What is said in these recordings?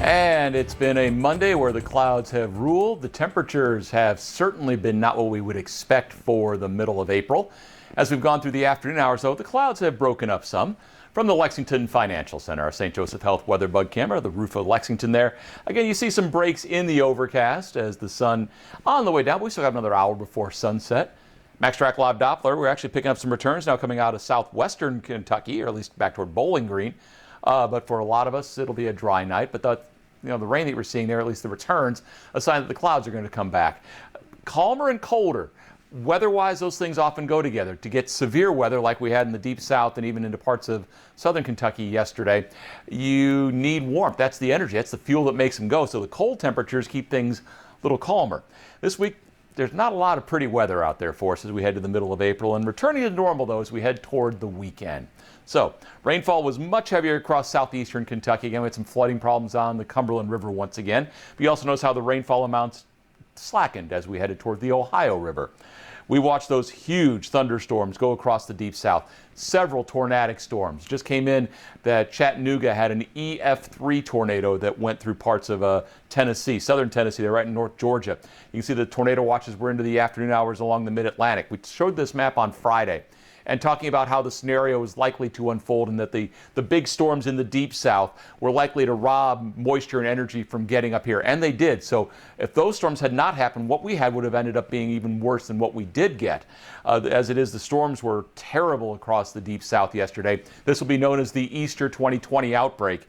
And it's been a Monday where the clouds have ruled. The temperatures have certainly been not what we would expect for the middle of April. As we've gone through the afternoon hours, though, the clouds have broken up some. From the Lexington Financial Center, our St. Joseph Health weather bug camera, the roof of Lexington there. Again, you see some breaks in the overcast as the sun on the way down. We still have another hour before sunset. Max Track Live Doppler, we're actually picking up some returns now coming out of southwestern Kentucky, or at least back toward Bowling Green. But for a lot of us, it'll be a dry night. But the rain that we're seeing there, at least the returns, a sign that the clouds are going to come back. Calmer and colder. Weather-wise, those things often go together. To get severe weather like we had in the deep south and even into parts of southern Kentucky yesterday, you need warmth. That's the energy. That's the fuel that makes them go. So the cold temperatures keep things a little calmer. This week, there's not a lot of pretty weather out there for us as we head to the middle of April, and returning to normal, though, as we head toward the weekend. So rainfall was much heavier across southeastern Kentucky. Again, we had some flooding problems on the Cumberland River once again. But you also notice how the rainfall amounts slackened as we headed toward the Ohio River. We watched those huge thunderstorms go across the deep south. Several tornadic storms just came in. That Chattanooga had an EF3 tornado that went through parts of Tennessee, southern Tennessee. They're right in North Georgia. You can see the tornado watches were into the afternoon hours along the mid-Atlantic. We showed this map on Friday and talking about how the scenario is likely to unfold and that the big storms in the deep south were likely to rob moisture and energy from getting up here. And they did. So if those storms had not happened, what we had would have ended up being even worse than what we did get. As it is, the storms were terrible across the deep south yesterday. This will be known as the Easter 2020 outbreak.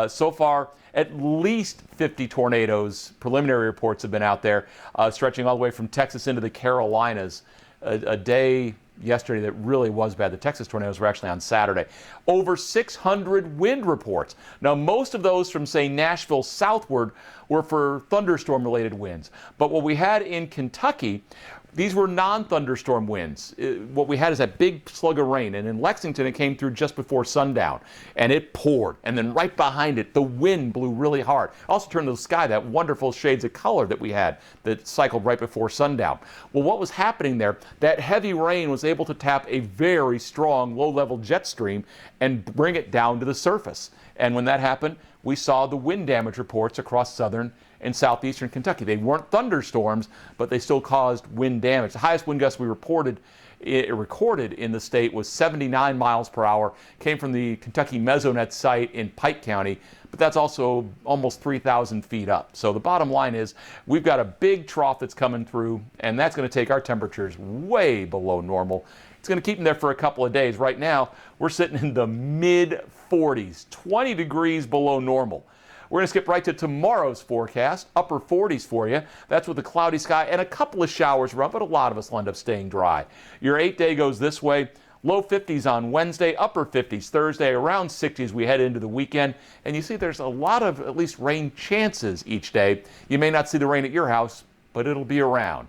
So far, at least 50 tornadoes, preliminary reports have been out there, stretching all the way from Texas into the Carolinas. A day yesterday that really was bad. The Texas tornadoes were actually on Saturday. Over 600 wind reports. Now, most of those from, say, Nashville southward were for thunderstorm related winds. But what we had in Kentucky, these were non-thunderstorm winds. What we had is that big slug of rain, and in Lexington it came through just before sundown, and it poured, and then right behind it the wind blew really hard. Also turned to the sky that wonderful shades of color that we had that cycled right before sundown. Well, what was happening there, that heavy rain was able to tap a very strong low-level jet stream and bring it down to the surface. And when that happened, we saw the wind damage reports across southern and southeastern Kentucky. They weren't thunderstorms, but they still caused wind damage. The highest wind gust we recorded in the state was 79 miles per hour. Came from the Kentucky Mesonet site in Pike County, but that's also almost 3,000 feet up. So the bottom line is we've got a big trough that's coming through, and that's going to take our temperatures way below normal. It's going to keep them there for a couple of days. Right now, we're sitting in the mid-40s, 20 degrees below normal. We're going to skip right to tomorrow's forecast, upper 40s for you. That's with a cloudy sky and a couple of showers around, but a lot of us will end up staying dry. Your 8-day goes this way. Low 50s on Wednesday, upper 50s Thursday, around 60s as we head into the weekend. And you see there's a lot of at least rain chances each day. You may not see the rain at your house, but it'll be around.